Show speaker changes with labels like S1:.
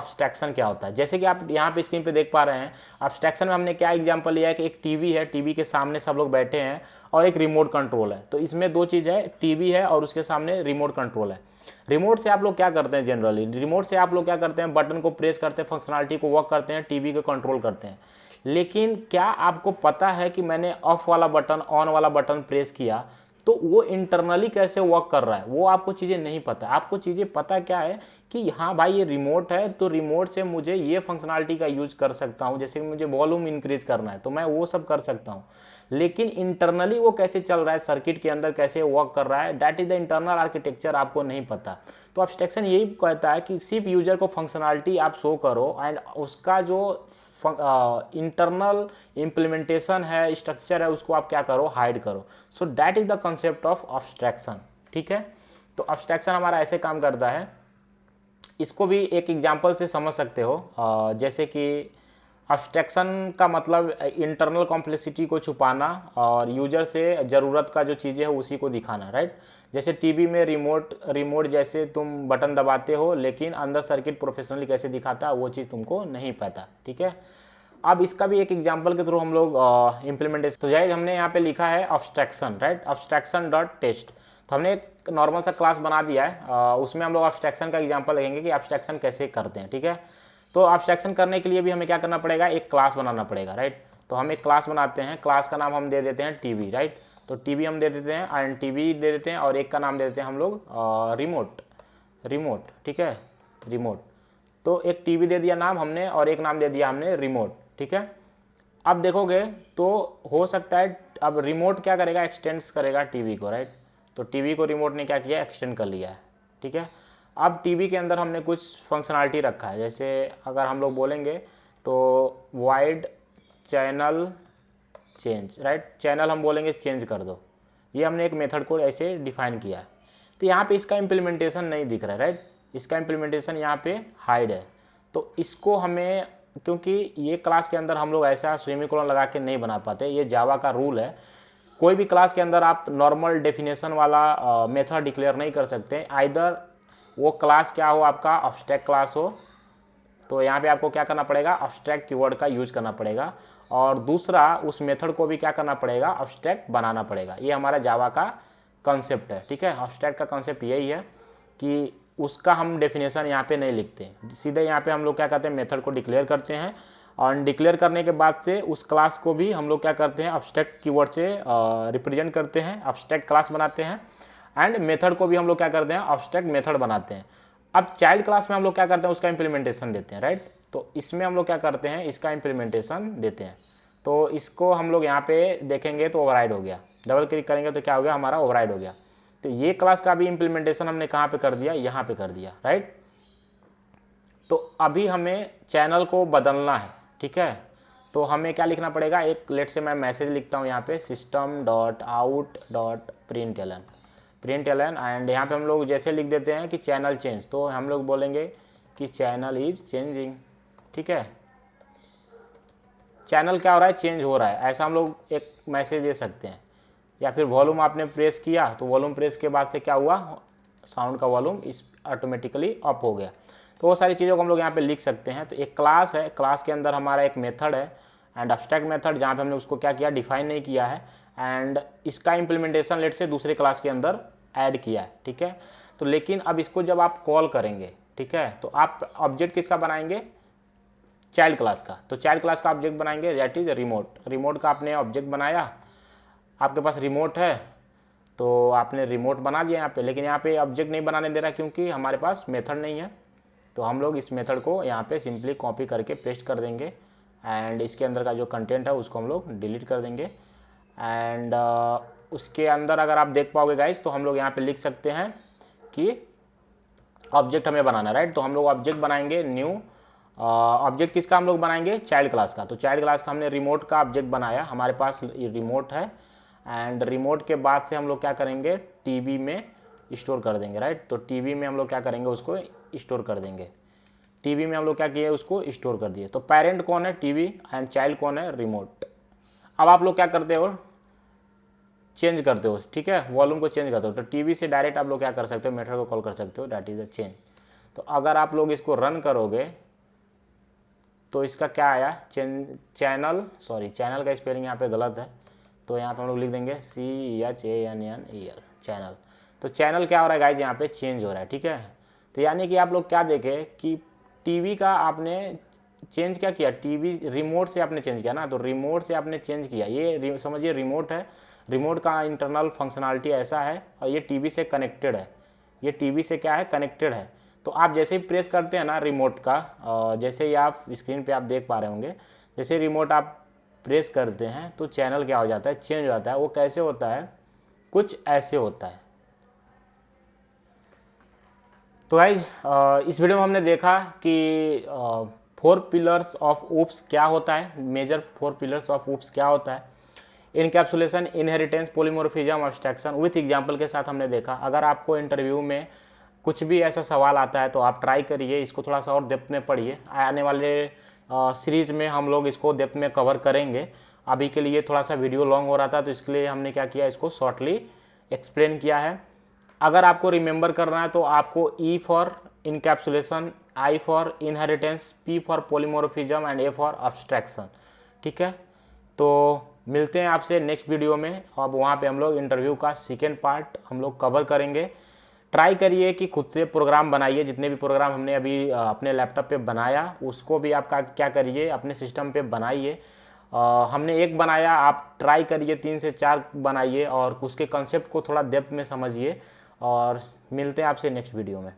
S1: Abstraction क्या होता है। जैसे कि आप यहाँ पे स्क्रीन पे देख पा रहे हैं, अब्स्ट्रैक्शन में हमने क्या एग्जांपल लिया है कि एक टीवी है, टीवी के सामने सब लोग बैठे हैं और एक रिमोट कंट्रोल है। तो इसमें दो चीज़ है, टीवी है और उसके सामने रिमोट कंट्रोल है। रिमोट से आप लोग क्या करते हैं, जनरली रिमोट से आप लोग क्या करते हैं, बटन को प्रेस करते हैं, फंक्शनलिटी को वर्क करते हैं, टीवी को कंट्रोल करते हैं। लेकिन क्या आपको पता है कि मैंने ऑफ वाला बटन, ऑन वाला बटन प्रेस किया तो वो इंटरनली कैसे वर्क कर रहा है, वो आपको चीज़ें नहीं पता। आपको चीज़ें पता क्या है कि हाँ भाई ये रिमोट है, तो रिमोट से मुझे ये फंक्शनलिटी का यूज कर सकता हूँ, जैसे कि मुझे वॉल्यूम इंक्रीज करना है तो मैं वो सब कर सकता हूँ। लेकिन इंटरनली वो कैसे चल रहा है, सर्किट के अंदर कैसे वर्क कर रहा है, that is the internal architecture, आपको नहीं पता। तो अब्स्ट्रैक्शन यही कहता है कि सिर्फ यूजर को फंक्शनलिटी आप शो करो एंड उसका जो इंटरनल इम्प्लीमेंटेशन है, स्ट्रक्चर है, उसको आप क्या करो, हाइड करो। So that is the concept of abstraction. ठीक है, तो अब्स्ट्रैक्शन हमारा ऐसे काम करता है। इसको भी एक एग्जांपल से समझ सकते हो। जैसे कि अब्स्ट्रैक्शन का मतलब इंटरनल कॉम्प्लेक्सिटी को छुपाना और यूजर से ज़रूरत का जो चीज़ें है उसी को दिखाना, राइट। जैसे टीवी में रिमोट जैसे तुम बटन दबाते हो, लेकिन अंदर सर्किट प्रोफेशनली कैसे दिखाता है वो चीज़ तुमको नहीं पता। ठीक है, अब इसका भी एक एग्जांपल के थ्रू हम लोग इम्प्लीमेंटेशन, तो जैसे हमने यहाँ पे लिखा है abstraction, right, abstraction dot test. तो हमने एक नॉर्मल सा क्लास बना दिया है, उसमें हम लोग अब्स्ट्रैक्शन का एग्जांपल देखेंगे कि अब्स्ट्रैक्शन कैसे करते हैं। ठीक है, तो अब्स्ट्रैक्शन करने के लिए भी हमें क्या करना पड़ेगा, एक क्लास बनाना पड़ेगा, राइट। तो हम एक क्लास बनाते हैं, क्लास का नाम हम दे देते हैं टीवी, राइट। तो टीवी हम दे देते हैं एंड टीवी दे देते हैं और एक का नाम दे देते हैं हम लोग रिमोट। ठीक है, रिमोट। तो एक टीवी दे दिया नाम हमने और एक नाम दे दिया हमने रिमोट। ठीक है, अब देखोगे तो हो सकता है अब रिमोट क्या करेगा, एक्सटेंड्स करेगा टीवी को, राइट। तो टीवी को रिमोट ने क्या किया, एक्सटेंड कर लिया है। ठीक है, अब टीवी के अंदर हमने कुछ फंक्शनलिटी रखा है, जैसे अगर हम लोग बोलेंगे तो wide channel change, right, channel हम बोलेंगे चेंज कर दो। ये हमने एक मेथड को ऐसे डिफाइन किया है। तो यहाँ पे इसका इम्प्लीमेंटेशन नहीं दिख रहा है, राइट, इसका इम्प्लीमेंटेशन यहाँ पे हाइड है। तो इसको हमें, क्योंकि ये क्लास के अंदर हम लोग ऐसा सेमीकोलन लगा के नहीं बना पाते, ये जावा का रूल है। कोई भी क्लास के अंदर आप नॉर्मल डेफिनेशन वाला मेथड डिक्लेयर नहीं कर सकते, आइदर वो क्लास क्या हो, आपका अब्स्ट्रैक्ट क्लास हो, तो यहाँ पे आपको क्या करना पड़ेगा, अब्स्ट्रैक्ट कीवर्ड का यूज करना पड़ेगा, और दूसरा उस मेथड को भी क्या करना पड़ेगा, अब्स्ट्रैक्ट बनाना पड़ेगा। ये हमारा जावा का कंसेप्ट है। ठीक है, अब्स्ट्रैक्ट का कंसेप्ट यही है कि उसका हम डेफिनेशन यहाँ पे नहीं लिखते, सीधे यहाँ पे हम लोग क्या करते हैं, मेथड को डिक्लेयर करते हैं और डिक्लेयर करने के बाद से उस क्लास को भी हम लोग क्या करते हैं, अब्स्ट्रैक्ट कीवर्ड से रिप्रेजेंट करते हैं, अब्स्ट्रैक्ट क्लास बनाते हैं, एंड मेथड को भी हम लोग क्या करते हैं, अब्स्ट्रैक्ट मेथड बनाते हैं। अब चाइल्ड क्लास में हम लोग क्या करते हैं, उसका इंप्लीमेंटेशन देते हैं, राइट। तो इसमें हम लोग क्या करते हैं, इसका इंप्लीमेंटेशन देते हैं। तो इसको हम लोग यहाँ पे देखेंगे तो ओवरराइड हो गया, डबल क्लिक करेंगे तो क्या हो गया, हमारा ओवरराइड हो गया। तो ये क्लास का भी इंप्लीमेंटेशन हमने कहाँ पे कर दिया, यहाँ पे कर दिया, राइट। तो अभी हमें चैनल को बदलना है। ठीक है, तो हमें क्या लिखना पड़ेगा, एक लेट से मैं मैसेज लिखता हूँ यहाँ पे, system dot out dot print ln and यहाँ पे हम लोग जैसे लिख देते हैं कि चैनल चेंज, तो हम लोग बोलेंगे कि चैनल इज चेंजिंग। ठीक है, चैनल क्या हो रहा है, चेंज हो रहा है, ऐसा हम लोग एक मैसेज दे सकते हैं। या फिर वॉल्यूम आपने प्रेस किया तो वॉल्यूम प्रेस के बाद से क्या हुआ, साउंड का वॉल्यूम इस ऑटोमेटिकली अप हो गया। तो वो सारी चीज़ों को हम लोग यहाँ पे लिख सकते हैं। तो एक क्लास है, क्लास के अंदर हमारा एक मेथड है एंड अब्स्ट्रैक्ट मेथड, जहाँ पे हमने उसको क्या किया, डिफाइन नहीं किया है, एंड इसका इम्प्लीमेंटेशन लेट से दूसरे क्लास के अंदर ऐड किया है। ठीक है, तो लेकिन अब इसको जब आप कॉल करेंगे, ठीक है, तो आप ऑब्जेक्ट किसका बनाएंगे, चाइल्ड क्लास का। तो चाइल्ड क्लास का ऑब्जेक्ट बनाएंगे दैट इज रिमोट का आपने ऑब्जेक्ट बनाया, आपके पास रिमोट है तो आपने रिमोट बना दिया यहाँ पे, लेकिन यहाँ पे ऑब्जेक्ट नहीं बनाने दे रहा क्योंकि हमारे पास मेथड नहीं है। तो हम लोग इस मेथड को यहाँ पे सिंपली कॉपी करके पेस्ट कर देंगे एंड इसके अंदर का जो कंटेंट है उसको हम लोग डिलीट कर देंगे। एंड उसके अंदर अगर आप देख पाओगे गाइस, तो हम लोग यहाँ पे लिख सकते हैं कि ऑब्जेक्ट हमें बनाना, राइट। तो हम लोग ऑब्जेक्ट बनाएंगे न्यू, ऑब्जेक्ट किसका हम लोग बनाएंगे, चाइल्ड क्लास का। तो चाइल्ड क्लास का हमने रिमोट का ऑब्जेक्ट बनाया, हमारे पास रिमोट है एंड रिमोट के बाद से हम लोग क्या करेंगे, टीवी में स्टोर कर देंगे, राइट। तो टीवी में हम लोग क्या करेंगे, उसको स्टोर कर देंगे। टीवी में हम लोग क्या किए, उसको स्टोर कर दिए। तो पेरेंट कौन है, टीवी, एंड चाइल्ड कौन है, रिमोट। अब आप लोग क्या करते हो, चेंज करते हो, ठीक है, वॉल्यूम को चेंज करते हो। तो टीवी से डायरेक्ट आप लोग क्या कर सकते हो, मेथड को कॉल कर सकते हो, दैट इज अ चेंज। तो अगर आप लोग इसको रन करोगे तो इसका क्या आया, चैनल, सॉरी चैनल का स्पेलिंग यहाँ पे गलत है, तो यहाँ पे हम लोग लिख देंगे CHANNEL, चैनल। तो चैनल क्या हो रहा है गाइज, यहाँ पे चेंज हो रहा है, ठीक है। तो यानी कि आप लोग क्या देखें कि टीवी का आपने चेंज क्या किया, टीवी रिमोट से आपने चेंज किया ना, तो रिमोट से आपने चेंज किया, ये समझिए रिमोट है, रिमोट का इंटरनल फंक्शनलिटी ऐसा है, और ये टीवी से कनेक्टेड है, ये टीवी से क्या है, कनेक्टेड है। तो आप जैसे ही प्रेस करते हैं ना रिमोट का, जैसे ही आप स्क्रीन पे आप देख पा रहे होंगे, जैसे रिमोट आप प्रेस करते हैं तो चैनल क्या हो जाता है, चेंज हो जाता है। वो कैसे होता है, कुछ ऐसे होता है। तो गाइज इस वीडियो में हमने देखा कि 4 पिलर्स ऑफ ऊप्स क्या होता है, मेजर 4 पिलर्स ऑफ ऊप्स क्या होता है, encapsulation, inheritance, polymorphism, abstraction with example के साथ हमने देखा। अगर आपको इंटरव्यू में कुछ भी ऐसा सवाल आता है तो आप ट्राई करिए, इसको थोड़ा सा और डेप्थ में पढ़िए। आने वाले सीरीज़ में हम लोग इसको डेप्थ में कवर करेंगे। अभी के लिए थोड़ा सा वीडियो लॉन्ग हो रहा था, तो इसके लिए हमने क्या किया, इसको शॉर्टली एक्सप्लेन किया है। अगर आपको रिमेंबर करना है तो आपको E for encapsulation, I for inheritance, P for polymorphism and A for abstraction, ठीक है। तो मिलते हैं आपसे नेक्स्ट वीडियो में। अब वहाँ पे हम लोग इंटरव्यू का सेकेंड पार्ट हम लोग कवर करेंगे। ट्राई करिए कि खुद से प्रोग्राम बनाइए, जितने भी प्रोग्राम हमने अभी अपने लैपटॉप पे बनाया उसको भी आप क्या करिए, अपने सिस्टम पे बनाइए। हमने एक बनाया, आप ट्राई करिए 3 से 4 बनाइए और उसके कंसेप्ट को थोड़ा डेप्थ में समझिए। और मिलते हैं आपसे नेक्स्ट वीडियो में।